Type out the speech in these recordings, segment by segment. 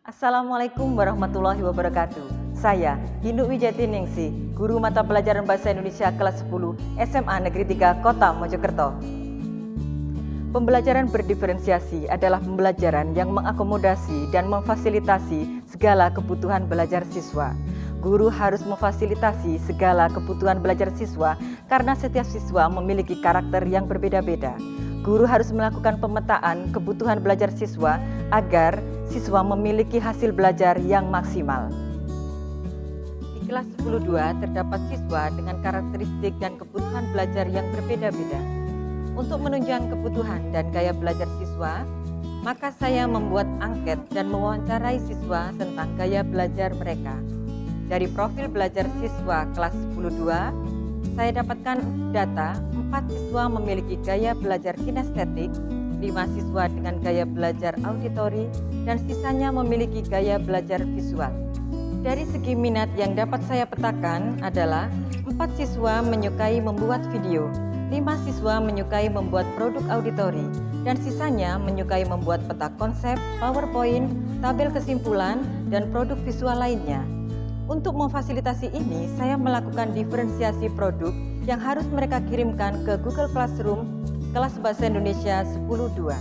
Assalamualaikum warahmatullahi wabarakatuh. Saya, Hindu Wijati Ningsih, Guru Mata Pelajaran Bahasa Indonesia kelas 10 SMA Negeri 3 Kota Mojokerto. Pembelajaran berdiferensiasi adalah pembelajaran yang mengakomodasi dan memfasilitasi segala kebutuhan belajar siswa. Guru harus memfasilitasi segala kebutuhan belajar siswa karena setiap siswa memiliki karakter yang berbeda-beda. Guru harus melakukan pemetaan kebutuhan belajar siswa agar siswa memiliki hasil belajar yang maksimal. Di kelas 10-2 terdapat siswa dengan karakteristik dan kebutuhan belajar yang berbeda-beda. Untuk menunjang kebutuhan dan gaya belajar siswa, maka saya membuat angket dan mewawancarai siswa tentang gaya belajar mereka. Dari profil belajar siswa kelas 10-2, saya dapatkan data 4 siswa memiliki gaya belajar kinestetik, 5 siswa dengan gaya belajar auditori, dan sisanya memiliki gaya belajar visual. Dari segi minat yang dapat saya petakan adalah 4 siswa menyukai membuat video, 5 siswa menyukai membuat produk auditori, dan sisanya menyukai membuat peta konsep, PowerPoint, tabel kesimpulan, dan produk visual lainnya. Untuk memfasilitasi ini, saya melakukan diferensiasi produk yang harus mereka kirimkan ke Google Classroom kelas Bahasa Indonesia 10-2.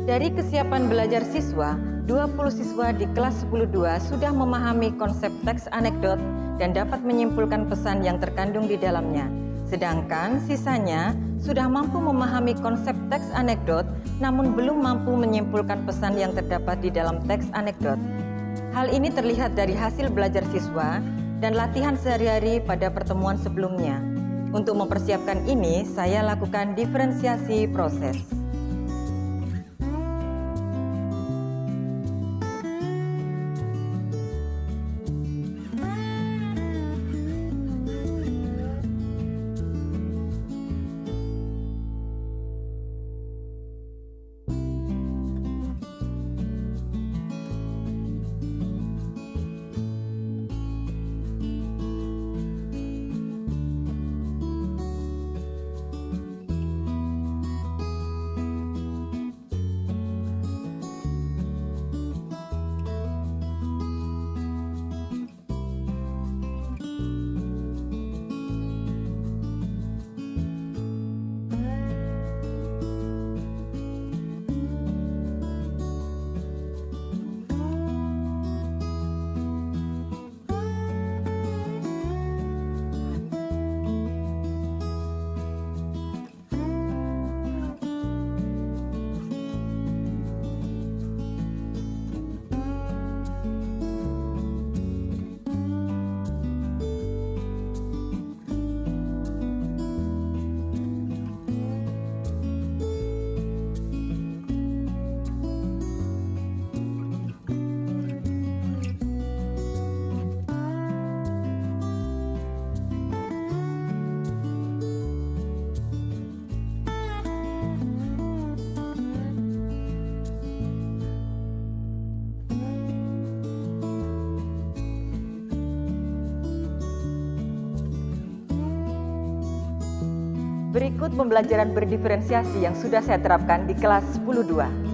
Dari kesiapan belajar siswa, 20 siswa di kelas 10-2 sudah memahami konsep teks anekdot dan dapat menyimpulkan pesan yang terkandung di dalamnya. Sedangkan sisanya sudah mampu memahami konsep teks anekdot namun belum mampu menyimpulkan pesan yang terdapat di dalam teks anekdot. Hal ini terlihat dari hasil belajar siswa dan latihan sehari-hari pada pertemuan sebelumnya. Untuk mempersiapkan ini, saya lakukan diferensiasi proses. Berikut pembelajaran berdiferensiasi yang sudah saya terapkan di kelas 10-2.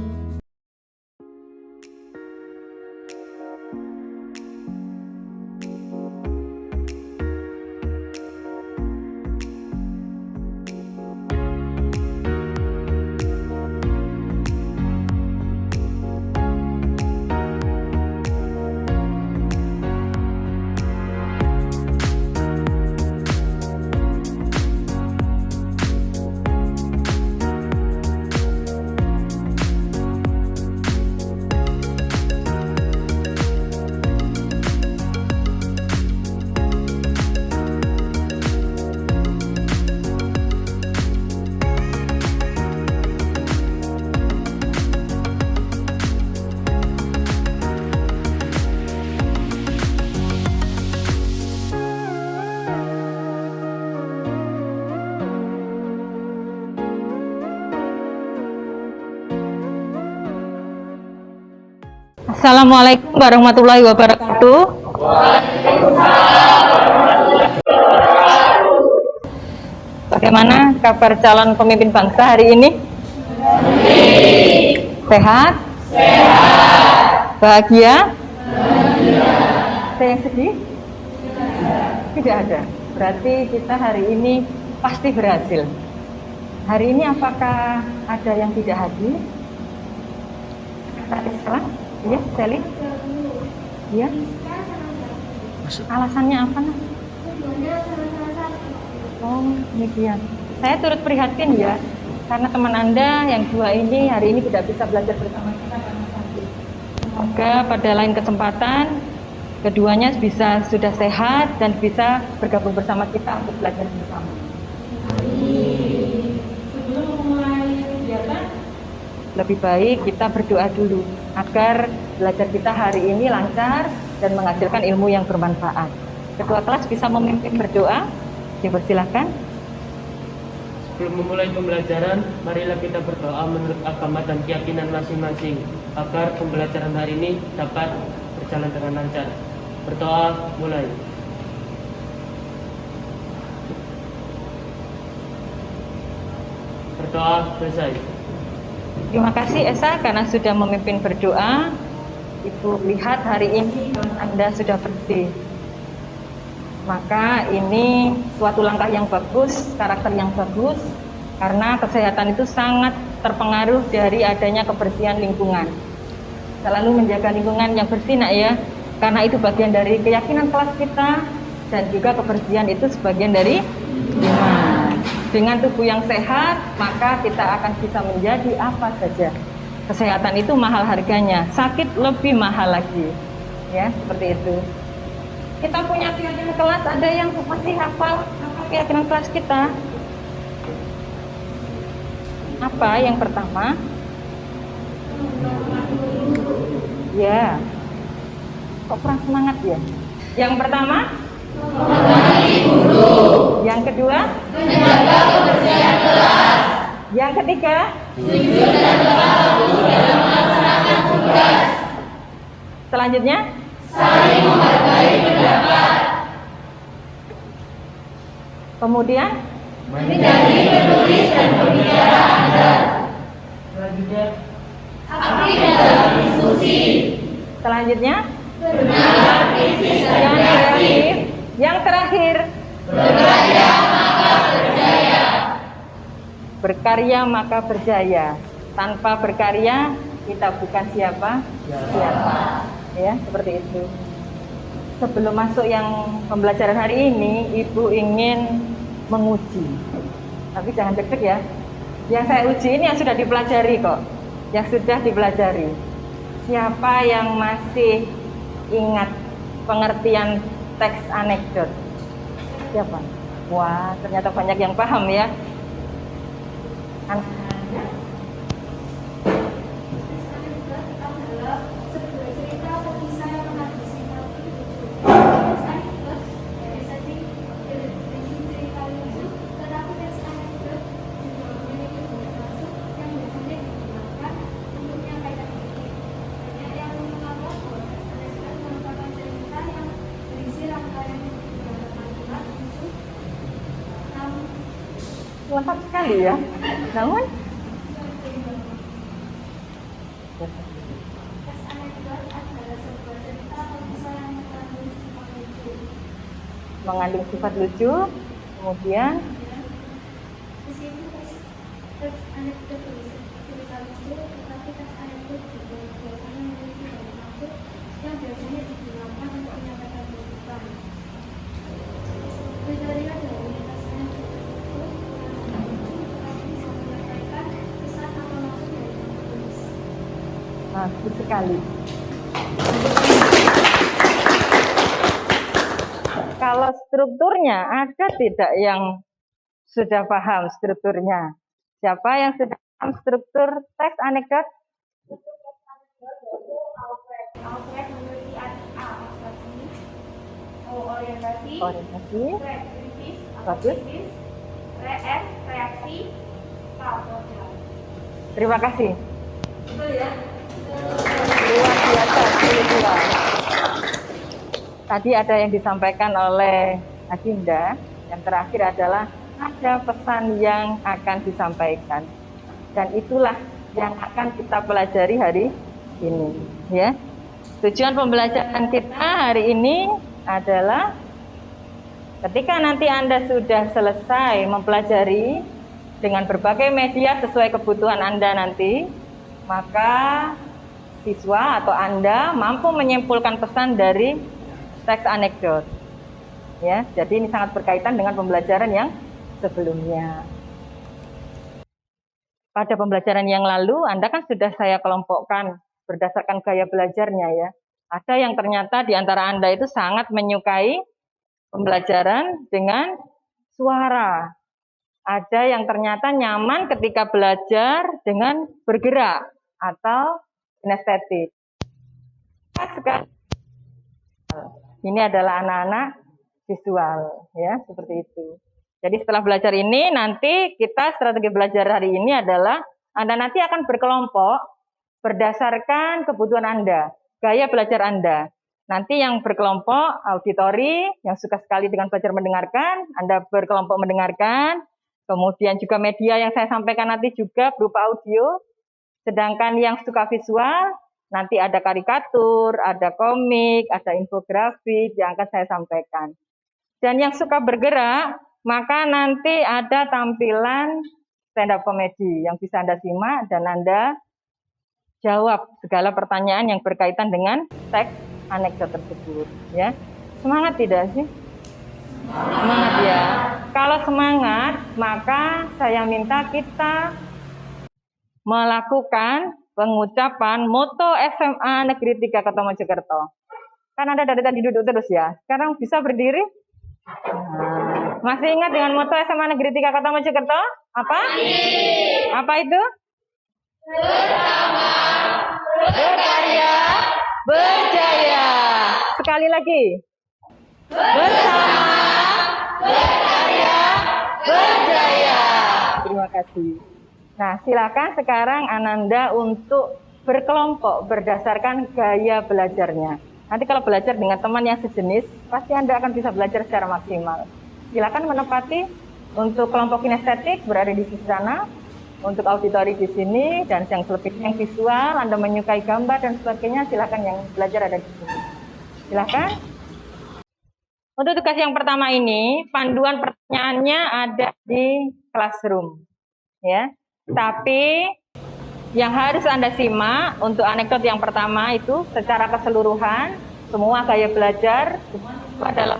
Assalamualaikum warahmatullahi wabarakatuh. Bagaimana kabar calon pemimpin bangsa hari ini? Sehat? Sehat. Bahagia? Ada yang sedih? Tidak ada. Berarti kita hari ini pasti berhasil. Hari ini apakah ada yang tidak hadir? Salah? Iya, Sally? Iya. Alasannya apa? Oh, demikian. Saya turut prihatin ya, karena teman Anda yang dua ini hari ini tidak bisa belajar bersama kita karena sakit. Semoga pada lain kesempatan keduanya sudah sehat dan bisa bergabung bersama kita untuk belajar bersama. Sebelum memulai kegiatan, lebih baik kita berdoa dulu agar belajar kita hari ini lancar dan menghasilkan ilmu yang bermanfaat. Ketua kelas bisa memimpin berdoa. Dipersilakan. Sebelum memulai pembelajaran, marilah kita berdoa menurut agama dan keyakinan masing-masing agar pembelajaran hari ini dapat berjalan dengan lancar. Berdoa mulai. Berdoa selesai. Terima kasih Esa karena sudah memimpin berdoa. Ibu lihat hari ini Anda sudah bersih. Maka ini suatu langkah yang bagus, karakter yang bagus, karena kesehatan itu sangat terpengaruh dari adanya kebersihan lingkungan. Selalu menjaga lingkungan yang bersih nak ya, karena itu bagian dari keyakinan kelas kita, dan juga kebersihan itu sebagian dari iman. Dengan tubuh yang sehat, maka kita akan bisa menjadi apa saja. Kesehatan itu mahal harganya, sakit lebih mahal lagi. Ya, seperti itu. Kita punya keyakinan kelas, ada yang masih hafal keyakinan kelas kita? Apa yang pertama? Ya. Kok kurang semangat ya? Yang pertama? Menghormati guru. Yang kedua? Menjaga kebersihan kelas. Yang ketiga? Jujur dan patuh dalam melaksanakan tugas. Selanjutnya? Saling menghargai pendapat. Kemudian? Menjadi penulis dan pembicara Anda. Selanjutnya, Aktif dalam diskusi. Selanjutnya? Benar, kritis dan kreatif. Yang terakhir? Berkarya maka berjaya. Berkarya maka berjaya. Tanpa berkarya kita bukan siapa? Ya, seperti itu. Sebelum masuk yang pembelajaran hari ini, Ibu ingin menguji. Tapi jangan deg-deg ya. Yang saya uji ini yang sudah dipelajari kok. Yang sudah dipelajari. Siapa yang masih ingat pengertian teks anekdot? Siapa? Wah, ternyata banyak yang paham ya. Lengkap sekali ya. Namun mengandung sifat lucu, kemudian bagus sekali. Kalau strukturnya, ada tidak yang sudah paham strukturnya? Siapa yang sudah paham struktur teks anekdot? Alfred memiliki orientasi, kritis, bagus. reaksi, modal. Terima kasih. Betul ya? Luar biasa, luar. Tadi ada yang disampaikan oleh Adinda, yang terakhir adalah ada pesan yang akan disampaikan, dan itulah yang akan kita pelajari hari ini, ya. tujuan pembelajaran kita hari ini adalah ketika nanti Anda sudah selesai mempelajari dengan berbagai media sesuai kebutuhan Anda nanti, maka siswa atau Anda mampu menyimpulkan pesan dari teks anekdot. Ya, jadi ini sangat berkaitan dengan pembelajaran yang sebelumnya. Pada pembelajaran yang lalu, Anda kan sudah saya kelompokkan berdasarkan gaya belajarnya ya. Ada yang ternyata di antara Anda itu sangat menyukai pembelajaran dengan suara. Ada yang ternyata nyaman ketika belajar dengan bergerak atau kinestetik. Ini adalah anak-anak visual, ya, seperti itu. Jadi setelah belajar ini, nanti kita strategi belajar hari ini adalah Anda nanti akan berkelompok berdasarkan kebutuhan Anda, gaya belajar Anda. Nanti yang berkelompok auditori, yang suka sekali dengan belajar mendengarkan, Anda berkelompok mendengarkan. Kemudian juga media yang saya sampaikan nanti juga berupa audio. Sedangkan yang suka visual, nanti ada karikatur, ada komik, ada infografik yang akan saya sampaikan. Dan yang suka bergerak, maka nanti ada tampilan stand up comedy yang bisa Anda simak dan Anda jawab segala pertanyaan yang berkaitan dengan teks anekdot tersebut. Ya, semangat tidak sih? Semangat ya. Kalau semangat, maka saya minta kita melakukan pengucapan moto SMA Negeri 3 Kota Mojokerto. Kan Anda dari tadi duduk terus ya. Sekarang bisa berdiri? Nah, masih ingat dengan moto SMA Negeri 3 Kota Mojokerto? Apa? Apa itu? Bersama, berkarya, berjaya. Sekali lagi. Bersama, berkarya, berjaya. Terima kasih. Nah, silakan sekarang Ananda untuk berkelompok berdasarkan gaya belajarnya. Nanti kalau belajar dengan teman yang sejenis, pasti Anda akan bisa belajar secara maksimal. Silakan menempati untuk kelompok kinestetik berada di sana, untuk auditori di sini, dan yang selebihnya yang visual, Anda menyukai gambar dan sebagainya, silakan yang belajar ada di sini. Silakan. Untuk tugas yang pertama ini, panduan pertanyaannya ada di classroom, ya. Tapi yang harus Anda simak untuk anekdot yang pertama itu secara keseluruhan, semua gaya belajar adalah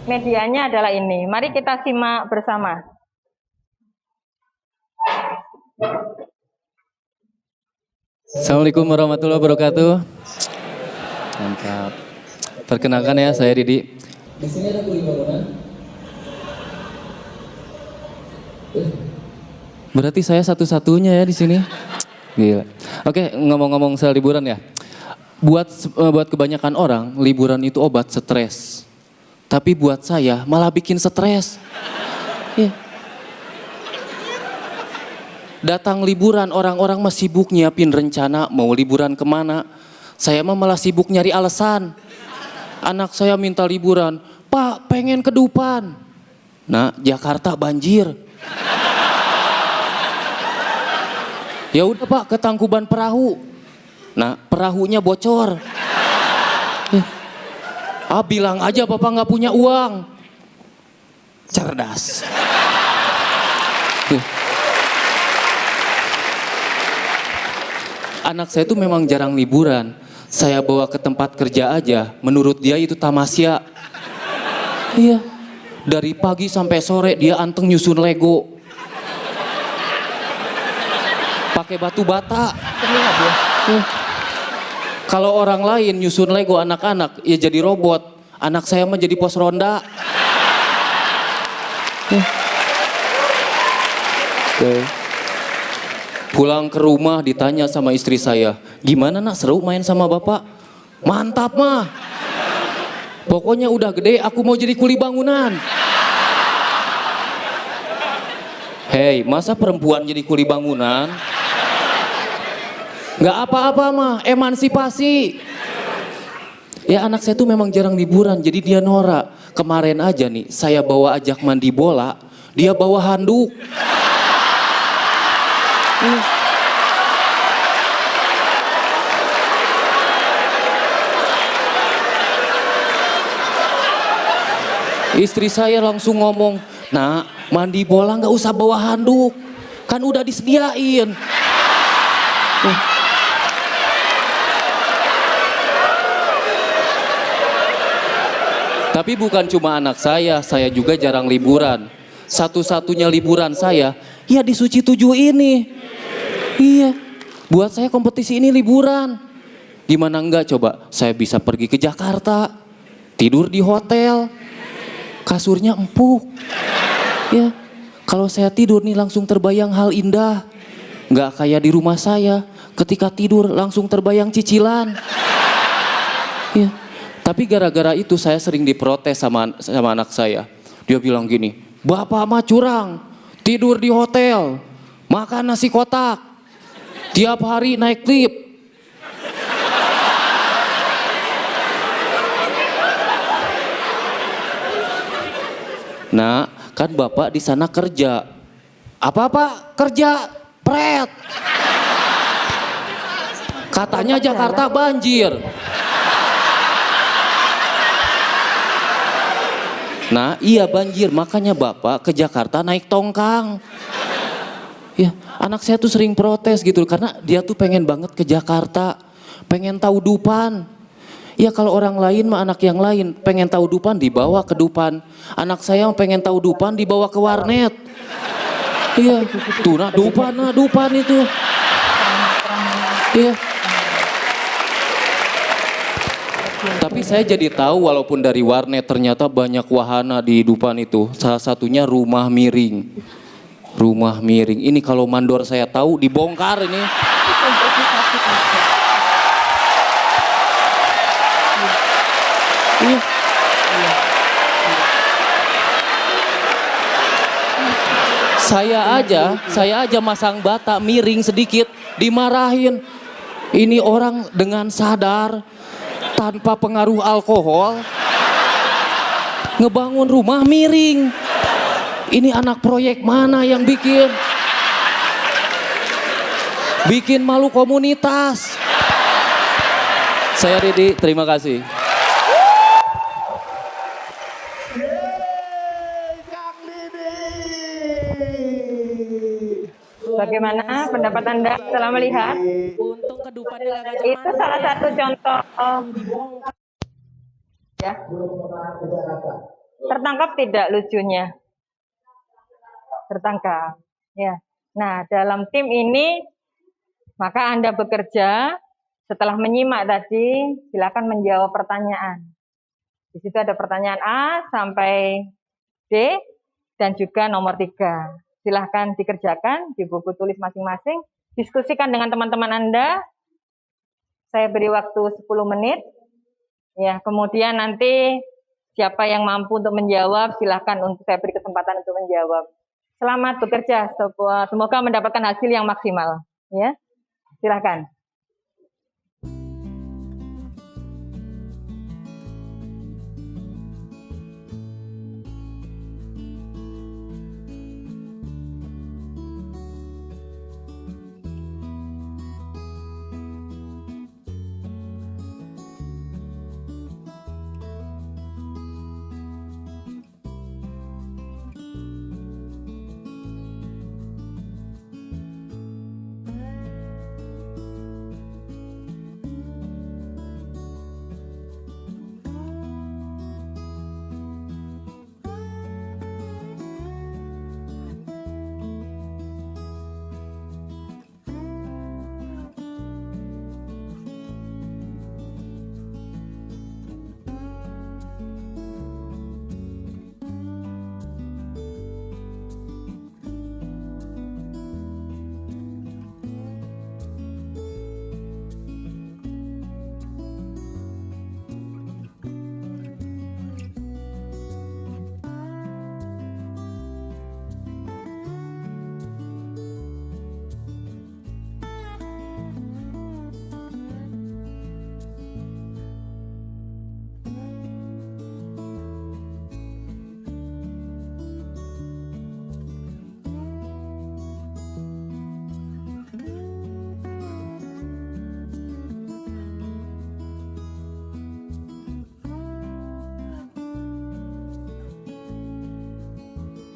medianya adalah ini. Mari kita simak bersama. Assalamualaikum warahmatullahi wabarakatuh. Mantap. Perkenalkan ya, saya Didi. Di sini ada kuli bangunan. Berarti saya satu-satunya ya di sini. Gila. Oke, ngomong-ngomong soal liburan ya. Buat kebanyakan orang, liburan itu obat stres. Tapi buat saya malah bikin stres. Ya. Datang liburan, orang-orang mah sibuk nyiapin rencana mau liburan kemana. Saya mah malah sibuk nyari alasan. Anak saya minta liburan, Pak pengen ke Dupan. Nah, Jakarta banjir. Ya udah Pak, ke Tangkuban Perahu. Nah, perahunya bocor. Bilang aja Bapak nggak punya uang. Cerdas. Anak saya tuh memang jarang liburan. Saya bawa ke tempat kerja aja, menurut dia itu tamasya. Iya, dari pagi sampai sore dia anteng nyusun Lego. Pakai batu bata. Kalau orang lain nyusun Lego anak-anak, ya jadi robot. Anak saya mah jadi pos ronda. Pulang ke rumah ditanya sama istri saya, gimana nak, seru main sama bapak? Mantap mah. Pokoknya udah gede aku mau jadi kuli bangunan. Hei, masa perempuan jadi kuli bangunan? Gak apa-apa mah, emansipasi. Ya anak saya tuh memang jarang liburan, jadi dia norak. Kemarin aja nih, saya bawa ajak mandi bola, dia bawa handuk. Istri saya langsung ngomong, "Nak, mandi bola nggak usah bawa handuk, kan udah disediain." Tapi bukan cuma anak saya juga jarang liburan. Satu-satunya liburan saya, ya di Suci 7 ini. Iya, buat saya kompetisi ini liburan. Gimana enggak coba, saya bisa pergi ke Jakarta, tidur di hotel, kasurnya empuk. Ya, kalau saya tidur nih langsung terbayang hal indah. Nggak kayak di rumah saya, ketika tidur langsung terbayang cicilan. Ya, tapi gara-gara itu saya sering diprotes sama anak saya. Dia bilang gini, "Bapak mah curang, tidur di hotel, makan nasi kotak, tiap hari naik lift." Nah, kan bapak di sana kerja. Apa pak? Kerja pret. Katanya Jakarta banjir. Nah, iya banjir, makanya bapak ke Jakarta naik tongkang. Ya, anak saya tuh sering protes gitu karena dia tuh pengen banget ke Jakarta, pengen tahu Dupan. Ya kalau orang lain mah anak yang lain pengen tahu Dupan dibawa ke Dupan. Anak saya pengen tahu Dupan dibawa ke warnet. Iya, tuh nah Dupan itu. Iya. Tapi saya jadi tahu walaupun dari warnet ternyata banyak wahana di Dupan itu. Salah satunya rumah miring. Rumah miring. Ini kalau mandor saya tahu dibongkar ini. Iya. Saya aja masang bata miring sedikit dimarahin. Ini orang dengan sadar tanpa pengaruh alkohol ngebangun rumah miring. Ini anak proyek mana yang bikin? Bikin malu komunitas. Saya Ridi, terima kasih. Bagaimana pendapat Anda setelah melihat? Untung kedupannya gak Itu salah satu contoh. Ya. Tertangkap tidak lucunya? Tertangkap. Ya. Nah, dalam tim ini maka Anda bekerja setelah menyimak tadi, silakan menjawab pertanyaan. Di situ ada pertanyaan A sampai D dan juga nomor 3. Silahkan dikerjakan di buku tulis masing-masing. Diskusikan dengan teman-teman Anda. Saya beri waktu 10 menit. Ya, kemudian nanti siapa yang mampu untuk menjawab, silahkan untuk saya beri kesempatan untuk menjawab. Selamat bekerja. Semoga mendapatkan hasil yang maksimal. Ya, silahkan.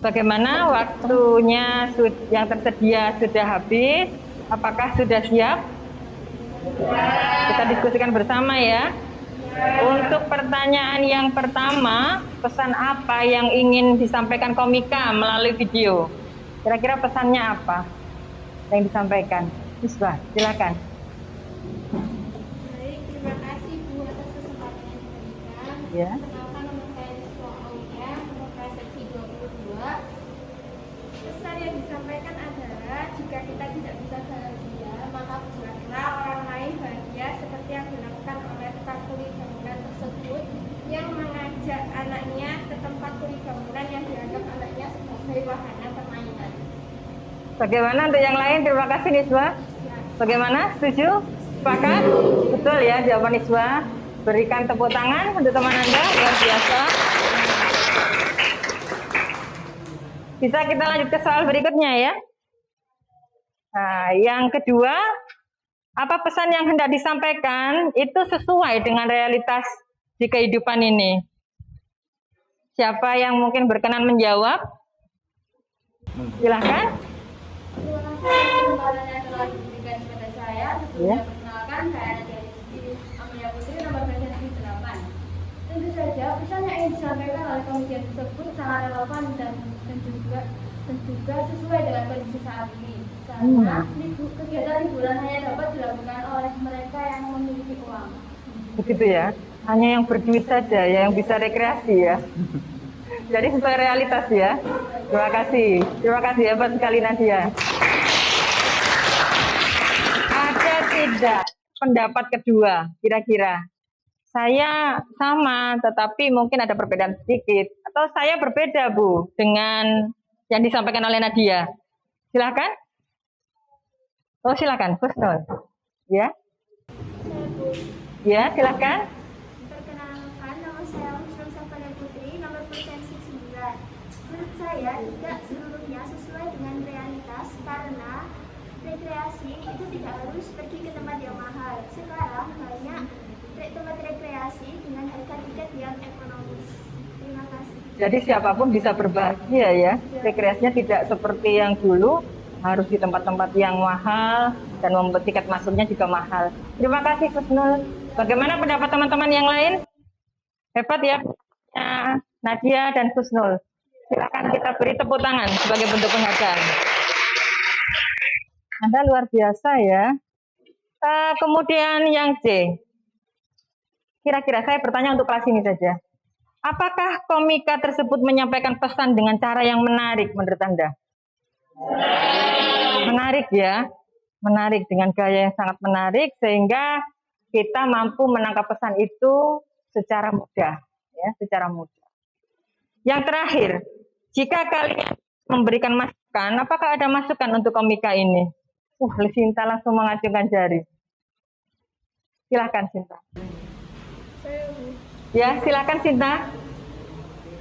Bagaimana waktunya yang tersedia sudah habis? Apakah sudah siap? Kita diskusikan bersama ya. Untuk pertanyaan yang pertama, pesan apa yang ingin disampaikan komika melalui video? Kira-kira pesannya apa yang disampaikan? Misbah, silakan. Baik, terima kasih Bu atas kesempatan yang diberikan. Ya. Perkenalkan nama saya Rizko Aulia, pemuka seksi 22. Pesan yang disampaikan adalah jika kita tidak bisa bahagia, maka buatlah orang lain bahagia seperti yang dilakukan oleh tukang kuli bangunan tersebut yang mengajak anaknya ke tempat kuli bangunan yang dianggap anaknya sebagai wahana permainan. Bagaimana untuk yang lain? Terima kasih Niswa. Bagaimana? Setuju? Sepakat? Betul ya jawaban Niswa. Berikan tepuk tangan untuk teman Anda, luar biasa. Bisa kita lanjut ke soal berikutnya ya. Nah, yang kedua, apa pesan yang hendak disampaikan itu sesuai dengan realitas di kehidupan ini? Siapa yang mungkin berkenan menjawab? Silahkan. Terima kasih atas kesempatan yang telah diberikan kepada saya. Ya. Sebelumnya perkenalkan saya Nadia Rizky Amelia Putri, nomor presensi 8. Tentu saja pesan yang ingin disampaikan oleh komedian tersebut sangat relevan dan juga sesuai dengan kondisi saat ini. Karena kegiatan liburan hanya dapat dilakukan oleh mereka yang memiliki uang. Begitu ya. Hanya yang berduit saja ya, yang bisa rekreasi ya. Jadi sesuai realitas ya. Terima kasih hebat sekali Nadia. Ada tidak pendapat kedua kira-kira? Saya sama, tetapi mungkin ada perbedaan sedikit. Atau saya berbeda Bu dengan yang disampaikan oleh Nadia. Silakan. Oh silakan, Husnul. Ya, Saya Bu, ya silakan. perkenalkan nama saya Husnul Safania Putri, nomor presensi 9. Menurut saya tidak seluruhnya sesuai dengan realitas karena rekreasi itu tidak harus pergi ke tempat yang mahal. Sekarang banyak tempat rekreasi dengan harga tiket yang ekonomis. Terima kasih. Jadi siapapun bisa berbahagia ya. Rekreasinya tidak seperti yang dulu harus di tempat-tempat yang mahal dan membuat tiket masuknya juga mahal. Terima kasih Husnul. Bagaimana pendapat teman-teman yang lain? Hebat ya Nadia dan Husnul. Silakan kita beri tepuk tangan sebagai bentuk penghargaan. Anda luar biasa ya. Kemudian yang C. Kira-kira saya bertanya untuk kelas ini saja. Apakah komika tersebut menyampaikan pesan dengan cara yang menarik menurut Anda? Menarik ya. Menarik dengan gaya yang sangat menarik sehingga kita mampu menangkap pesan itu secara mudah, ya, secara mudah. Yang terakhir, jika kalian memberikan masukan, apakah ada masukan untuk komika ini? Sinta langsung mengacungkan jari. Silakan Sinta. Saya Bu. Ya, silakan Sinta.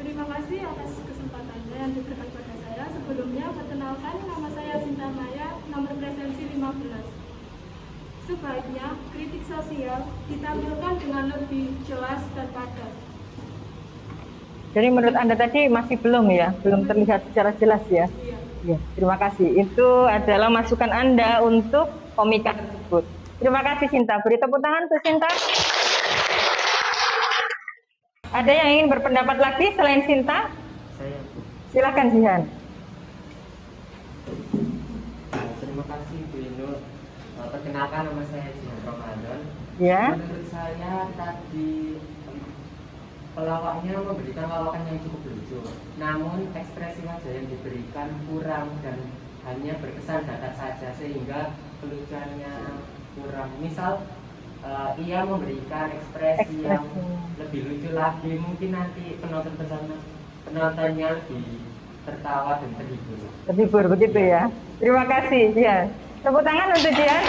Terima kasih atas kesempatannya yang diberikan kepada saya. Sebelumnya, perkenalkan nama saya Sinta Maya, nomor presensi 15. Sebaiknya, kritik sosial ditampilkan dengan lebih jelas dan padat. Jadi menurut Anda tadi masih belum ya? Belum terlihat secara jelas ya? Iya. Ya, terima kasih. Itu adalah masukan Anda untuk komika tersebut. Terima kasih Sinta. Beri tepuk tangan untuk Sinta. Ada yang ingin berpendapat lagi selain Sinta? Saya Silakan Jihan. Terima kasih Bu Inul. Perkenalkan nama saya Jihan Ramadan. Ya. Menurut saya tadi pelawaknya memberikan lawakan yang cukup lucu. Namun ekspresi wajah yang diberikan kurang dan hanya berkesan datar saja sehingga kelucuannya kurang. Misal ia memberikan ekspresi yang lebih lucu lagi, mungkin nanti penontonnya lebih tertawa dan terhibur. Terhibur begitu ya. Terima kasih Jihan. Tepuk tangan untuk Jihan.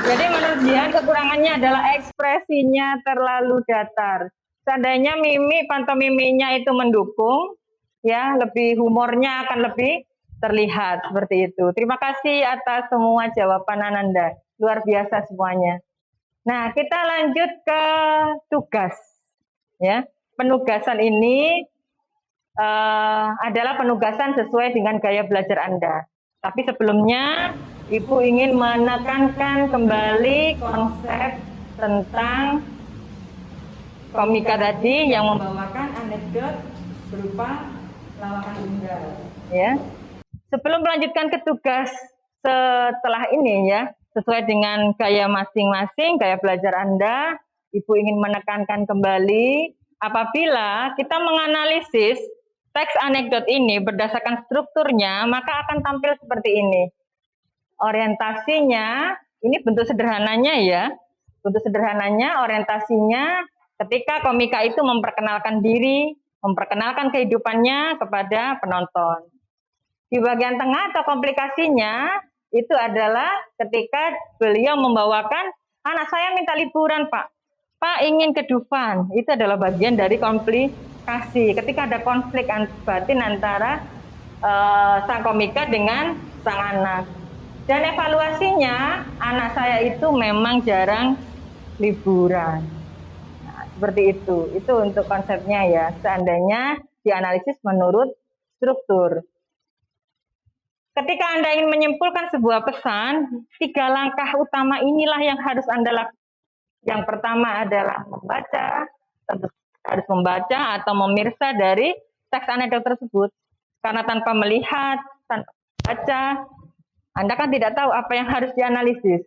Jadi menurut Jihan kekurangannya adalah ekspresinya terlalu datar. Seandainya mimik pantomiminya itu mendukung, ya lebih humornya akan lebih terlihat seperti itu. Terima kasih atas semua jawaban Ananda. Luar biasa semuanya. Nah, kita lanjut ke tugas. Ya, penugasan ini adalah penugasan sesuai dengan gaya belajar Anda. Tapi sebelumnya, Ibu ingin menekankan kembali konsep tentang komika tadi yang membawakan anekdot berupa lawakan tunggal. Ya. Sebelum melanjutkan ke tugas setelah ini ya, sesuai dengan gaya masing-masing, gaya belajar Anda, Ibu ingin menekankan kembali apabila kita menganalisis teks anekdot ini berdasarkan strukturnya, maka akan tampil seperti ini. Orientasinya, ini bentuk sederhananya ya. Bentuk sederhananya, orientasinya ketika komika itu memperkenalkan diri, memperkenalkan kehidupannya kepada penonton. Di bagian tengah atau komplikasinya, itu adalah ketika beliau membawakan, anak saya minta liburan Pak. Pak ingin ke Dufan. Itu adalah bagian dari komplikasi. Ketika ada konflik batin antara sang komika dengan sang anak. Dan evaluasinya, anak saya itu memang jarang liburan. Nah, seperti itu. Itu untuk konsepnya ya. Seandainya dianalisis menurut struktur. Ketika Anda ingin menyimpulkan sebuah pesan, 3 langkah utama inilah yang harus Anda lakukan. Yang pertama adalah membaca, tentu harus membaca atau memirsa dari teks anekdot tersebut. Karena tanpa melihat, tanpa baca, Anda kan tidak tahu apa yang harus dianalisis.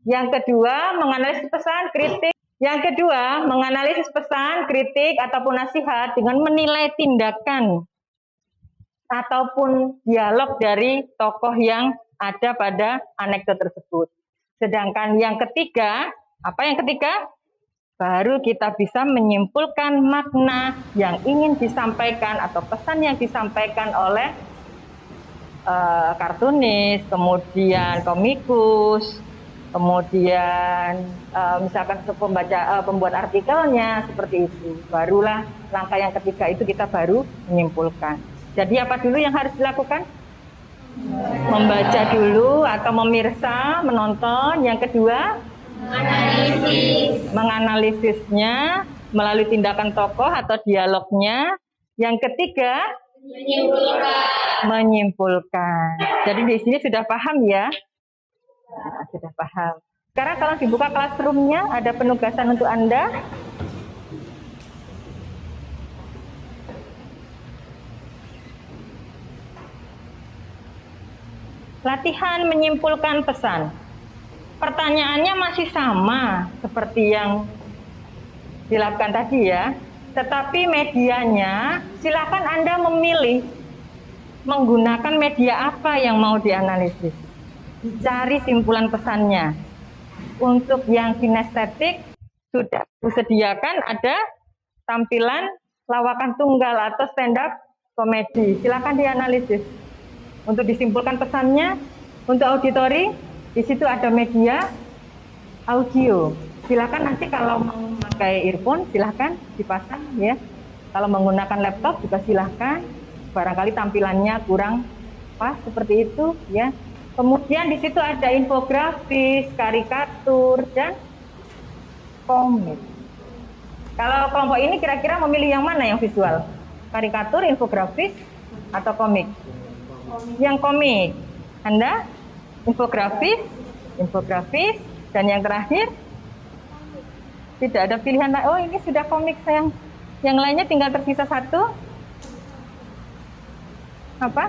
Yang kedua, menganalisis pesan kritik. Yang kedua, menganalisis pesan kritik ataupun nasihat dengan menilai tindakan ataupun dialog dari tokoh yang ada pada anekdot tersebut. Sedangkan yang ketiga, apa yang ketiga? Baru kita bisa menyimpulkan makna yang ingin disampaikan atau pesan yang disampaikan oleh kartunis, kemudian komikus, kemudian misalkan pembuat artikelnya, seperti itu. Barulah langkah yang ketiga itu kita baru menyimpulkan. Jadi apa dulu yang harus dilakukan? Membaca dulu atau memirsa, menonton. Yang kedua, menganalisisnya melalui tindakan tokoh atau dialognya. Yang ketiga, menyimpulkan. Jadi di sini sudah paham ya? Nah, sudah paham. Sekarang kalau dibuka classroom-nya, ada penugasan untuk Anda. Latihan menyimpulkan pesan. Pertanyaannya masih sama seperti yang dilakukan tadi ya. Tetapi medianya, silakan Anda memilih menggunakan media apa yang mau dianalisis. Dicari simpulan pesannya. Untuk yang kinestetik, sudah disediakan ada tampilan lawakan tunggal atau stand up komedi. Silakan dianalisis. Untuk disimpulkan pesannya, untuk auditori, di situ ada media audio. Silakan nanti kalau mau memakai earphone, silakan dipasang ya. Kalau menggunakan laptop juga silakan. Barangkali tampilannya kurang pas seperti itu ya. Kemudian di situ ada infografis, karikatur dan komik. Kalau kelompok ini kira-kira memilih yang mana yang visual? Karikatur, infografis, atau komik? Yang komik. Anda? Infografis, dan yang terakhir tidak ada pilihan. Oh, ini sudah komik sayang. Yang lainnya tinggal tersisa satu. Apa?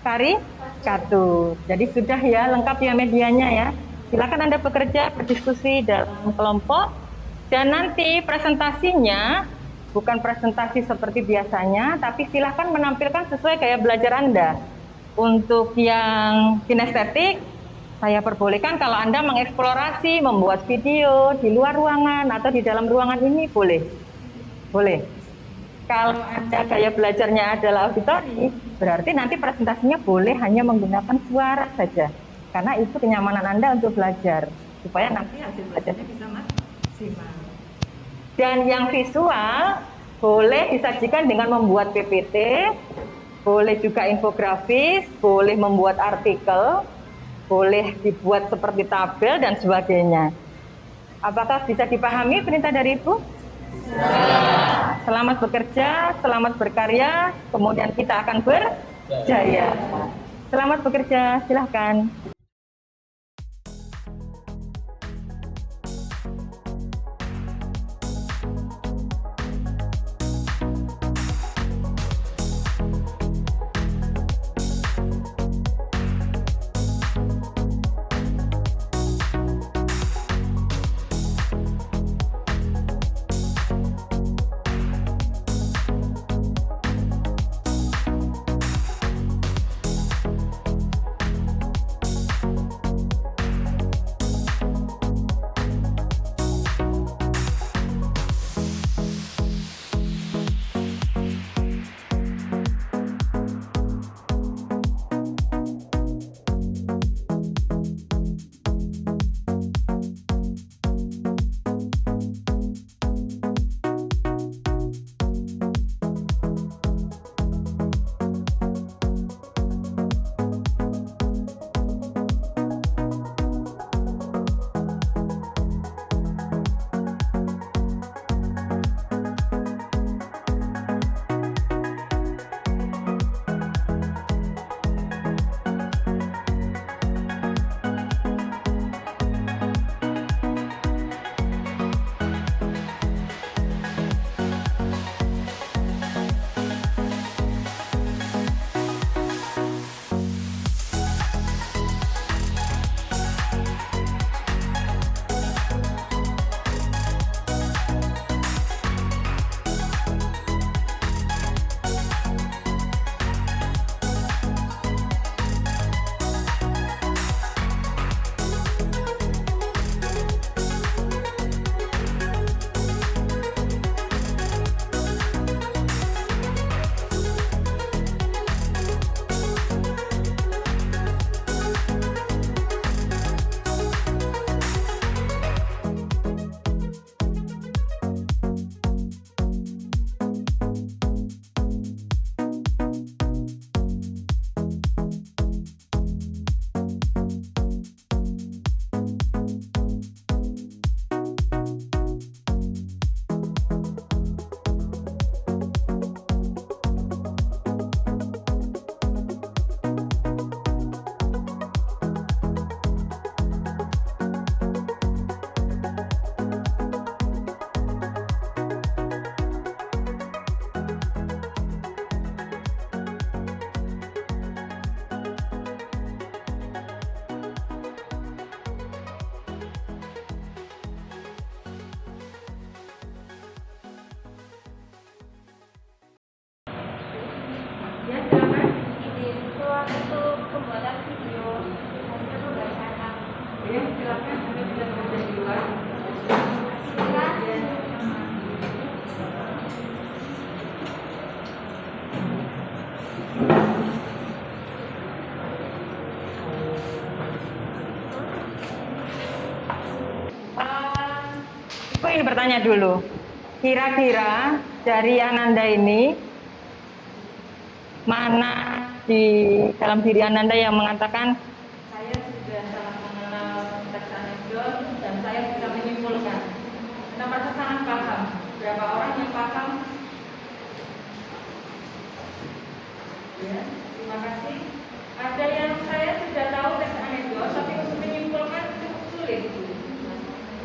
Karikatur. Jadi sudah ya, lengkap ya medianya ya. Silakan Anda bekerja, berdiskusi dalam kelompok, dan nanti presentasinya bukan presentasi seperti biasanya, tapi silakan menampilkan sesuai gaya belajar Anda. Untuk yang kinestetik, saya perbolehkan kalau Anda mengeksplorasi, membuat video di luar ruangan atau di dalam ruangan ini boleh. Boleh. Kalau Anda gaya belajarnya adalah auditori, berarti nanti presentasinya boleh hanya menggunakan suara saja. Karena itu kenyamanan Anda untuk belajar, supaya nanti hasil belajarnya bisa maksimal. Dan yang visual boleh disajikan dengan membuat PPT, boleh juga infografis, boleh membuat artikel, boleh dibuat seperti tabel dan sebagainya. Apakah bisa dipahami perintah dari Ibu? Ya. Selamat bekerja, selamat berkarya, kemudian kita akan berjaya. Selamat bekerja, silahkan. Ya, silakan izin keluar untuk pembuatan video hasil pembacaan. Ya, silakan Anda bisa bekerja di luar. Silakan. Aku ingin bertanya dulu, kira-kira dari Ananda ini, mana di dalam diri Ananda yang mengatakan saya sudah sangat mengenal teks anekdot dan saya bisa menyimpulkan. Anda merasa sangat paham. Berapa orang yang paham? Ya, terima kasih. Ada yang saya sudah tahu teks anekdot, tapi untuk menyimpulkan cukup sulit.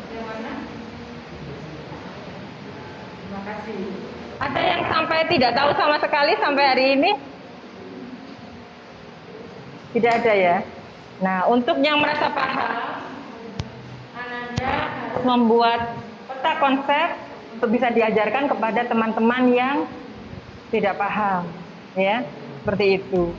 Yang mana? Terima kasih. Ada yang sampai tidak tahu sama sekali sampai hari ini? Tidak ada ya. Nah, untuk yang merasa paham, Ananda harus membuat peta konsep untuk bisa diajarkan kepada teman-teman yang tidak paham, ya, seperti itu.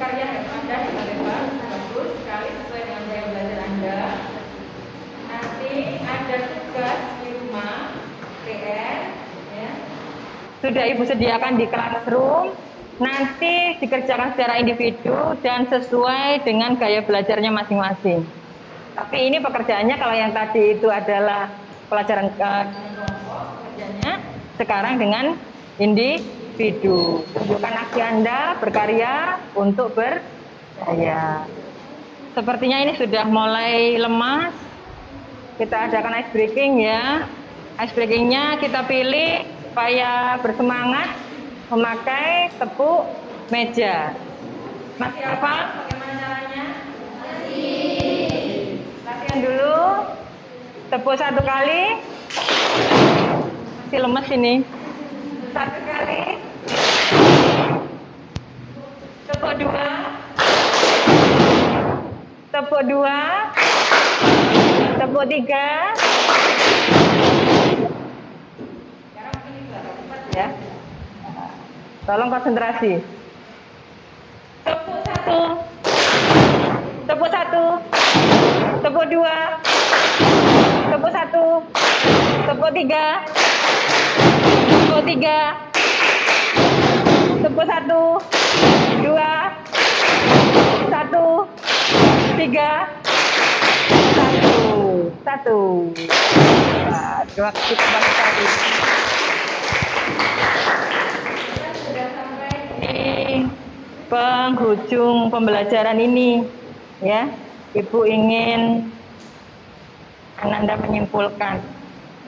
karya Anda dengan hebat, bagus sekali sesuai dengan gaya belajar Anda. Nanti ada tugas di rumah, PR, ya. Sudah Ibu sediakan di classroom. Nanti dikerjakan secara individu dan sesuai dengan gaya belajarnya masing-masing. Tapi ini pekerjaannya kalau yang tadi itu adalah pelajaran kelompok, pekerjaannya sekarang dengan individu. Tunjukkan aksi Anda berkarya untuk berjaya. Sepertinya ini sudah mulai lemas. Kita adakan ice breaking ya. Ice breakingnya kita pilih supaya bersemangat memakai tepuk meja. Masih apa? Bagaimana caranya? Latihan dulu. Tepuk 1 kali. Masih lemes ini. 1 kali. Tepuk 2. Tepuk 2. Tepuk 3. Ya. Tolong konsentrasi. Tepuk 1. Tepuk 1. Tepuk 2. Tepuk 1. Tepuk 3. Tepuk 3. Tepuk 1. 2. 1. 3. 1. Nah, terima kasih sekali. Sudah sampai di penghujung pembelajaran ini, ya. Ibu ingin Anda menyimpulkan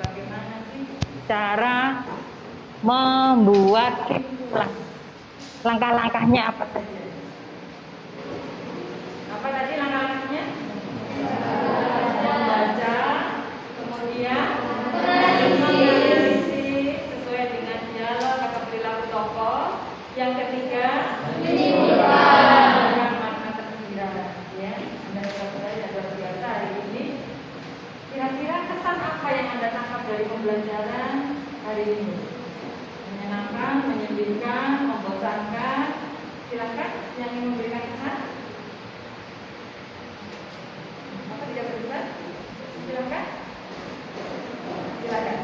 bagaimana sih cara membuat simpulan. Langkah-langkahnya apa saja? Apa tadi langkah-langkahnya? Membaca, kemudian menganalisis sesuai dengan dialog atau perilaku tokoh. Yang ketiga, menimbulkan makna tersirat. Ya, Anda sudah belajar luar biasa hari ini. Kira-kira kesan apa yang Anda tangkap dari pembelajaran hari ini? Menyenangkan, menyedihkan, membosankan? Silakan yang ingin memberikan kesan. Apa tidak berkesan? Silakan. Silakan.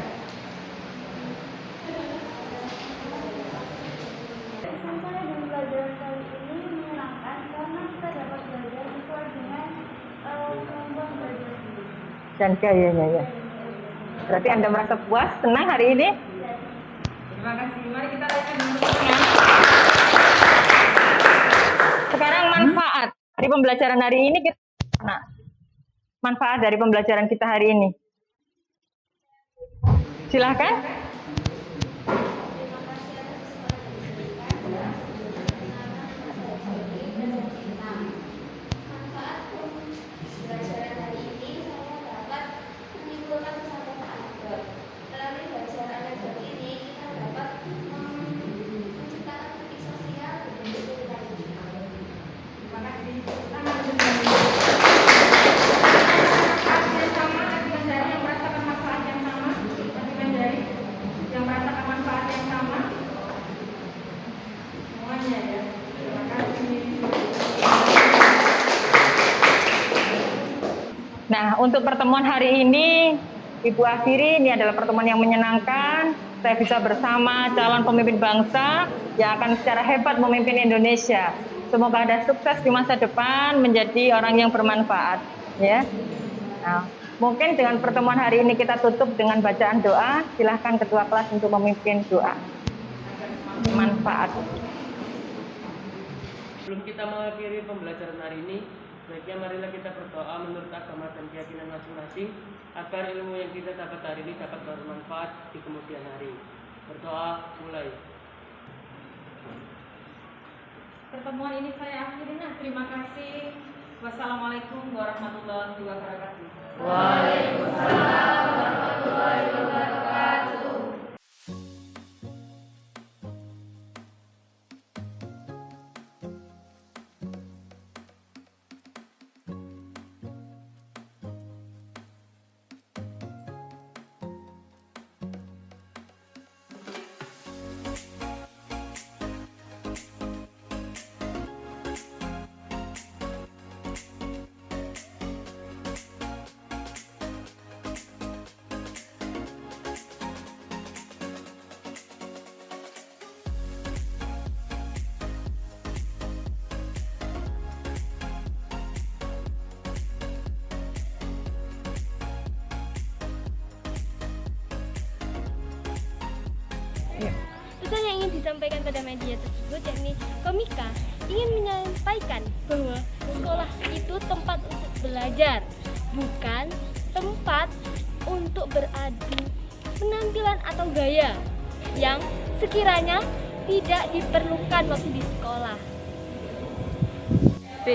Sampai dengan pelajaran kali ini menyenangkan karena kita dapat belajar sesuai dengan kemampuan belajar diri. Dan gayanya ya. Berarti Anda merasa puas, senang hari ini? Terima kasih. Mari kita lanjutkan berikutnya. Sekarang manfaat dari pembelajaran hari ini kita manfaat dari pembelajaran kita hari ini. Silakan. Pelajaran hari ini saya dapat menimbulkan kesadaran anekdot. Melalui belajar anekdot ini kita dapat menciptakan kritik sosial dan cerita kita. Terima kasih. Manfaat yang sama, lagi mencari yang merasakan manfaat yang sama, lagi mencari yang merasakan manfaat yang sama. Semuanya ya. Terima kasih. Nah, untuk pertemuan hari ini, Ibu akhiri, ini adalah pertemuan yang menyenangkan. Saya bisa bersama calon pemimpin bangsa yang akan secara hebat memimpin Indonesia. Semoga Anda sukses di masa depan, menjadi orang yang bermanfaat. Ya. Nah, mungkin dengan pertemuan hari ini kita tutup dengan bacaan doa. Silahkan ketua kelas untuk memimpin doa. Manfaat. Sebelum kita mengakhiri pembelajaran hari ini, baiknya marilah kita berdoa menurut agama dan keyakinan masing-masing agar ilmu yang kita dapat hari ini dapat bermanfaat di kemudian hari. Berdoa mulai. Pertemuan ini saya akhiri. Terima kasih. Wassalamualaikum warahmatullahi wabarakatuh. Waalaikumsalam warahmatullahi wabarakatuh. disampaikan pada media tersebut, yakni komika, ingin menyampaikan bahwa sekolah itu tempat untuk belajar, bukan tempat untuk beradu penampilan atau gaya yang sekiranya tidak diperlukan waktu di sekolah. B.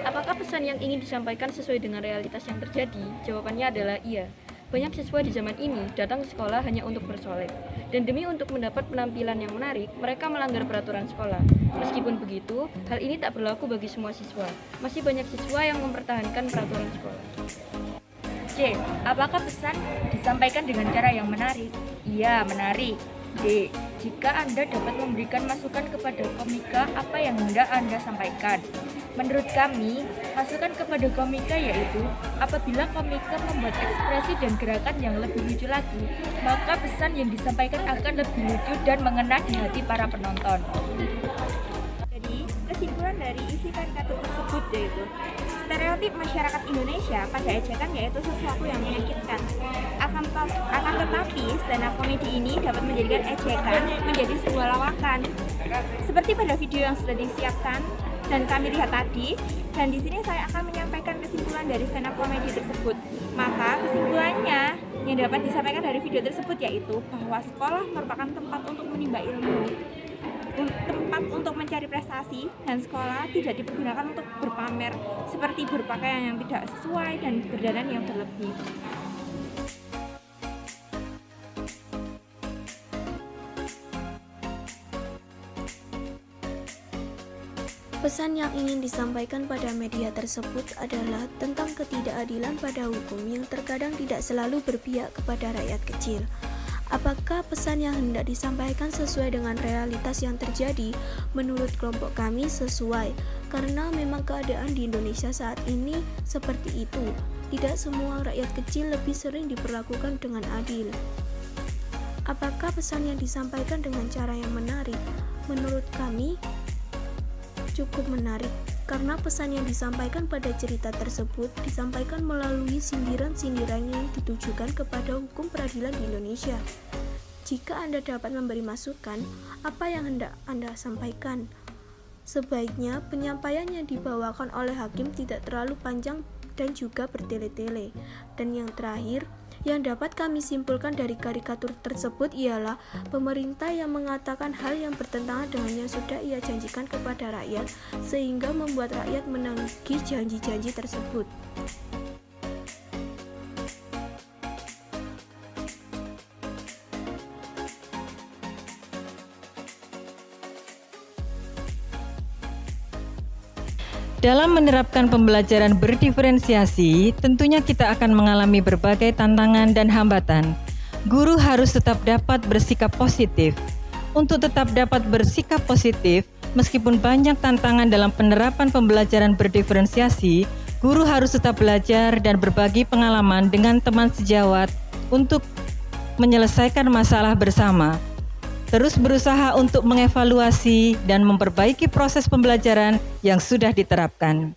Apakah pesan yang ingin disampaikan sesuai dengan realitas yang terjadi? Jawabannya adalah iya. Banyak siswa di zaman ini datang ke sekolah hanya untuk bersolek, dan demi untuk mendapat penampilan yang menarik, mereka melanggar peraturan sekolah. Meskipun begitu, hal ini tak berlaku bagi semua siswa. Masih banyak siswa yang mempertahankan peraturan sekolah. C. Apakah pesan disampaikan dengan cara yang menarik? Iya, menarik. D. Jika Anda dapat memberikan masukan kepada komika, apa yang hendak Anda sampaikan? Menurut kami, masukan kepada komika yaitu apabila komika membuat ekspresi dan gerakan yang lebih lucu lagi, maka pesan yang disampaikan akan lebih lucu dan mengena di hati para penonton. Jadi, kesimpulan dari isi karikatur tersebut yaitu stereotip masyarakat Indonesia pada ejekan yaitu sesuatu yang menyakitkan. Akan tetapi, stand up comedy ini dapat menjadikan ejekan menjadi sebuah lawakan. Seperti pada video yang sudah disiapkan dan kami lihat tadi, dan di sini saya akan menyampaikan kesimpulan dari stand up comedy tersebut. Maka kesimpulannya yang dapat disampaikan dari video tersebut yaitu bahwa sekolah merupakan tempat untuk menimba ilmu, tempat untuk mencari prestasi, dan sekolah tidak dipergunakan untuk berpamer seperti berpakaian yang tidak sesuai dan berdandan yang berlebih. Pesan yang ingin disampaikan pada media tersebut adalah tentang ketidakadilan pada hukum yang terkadang tidak selalu berpihak kepada rakyat kecil. Apakah pesan yang hendak disampaikan sesuai dengan realitas yang terjadi? Menurut kelompok kami sesuai, karena memang keadaan di Indonesia saat ini seperti itu. Tidak semua rakyat kecil lebih sering diperlakukan dengan adil. Apakah pesan yang disampaikan dengan cara yang menarik? Menurut kami, cukup menarik, karena pesan yang disampaikan pada cerita tersebut disampaikan melalui sindiran-sindiran yang ditujukan kepada hukum peradilan di Indonesia. Jika Anda dapat memberi masukan, apa yang hendak Anda sampaikan? Sebaiknya penyampaian yang dibawakan oleh hakim tidak terlalu panjang dan juga bertele-tele. Dan yang terakhir, yang dapat kami simpulkan dari karikatur tersebut ialah pemerintah yang mengatakan hal yang bertentangan dengan yang sudah ia janjikan kepada rakyat, sehingga membuat rakyat menagih janji-janji tersebut. Dalam menerapkan pembelajaran berdiferensiasi, tentunya kita akan mengalami berbagai tantangan dan hambatan. Guru harus tetap dapat bersikap positif. Untuk tetap dapat bersikap positif, meskipun banyak tantangan dalam penerapan pembelajaran berdiferensiasi, guru harus tetap belajar dan berbagi pengalaman dengan teman sejawat untuk menyelesaikan masalah bersama. Terus berusaha untuk mengevaluasi dan memperbaiki proses pembelajaran yang sudah diterapkan.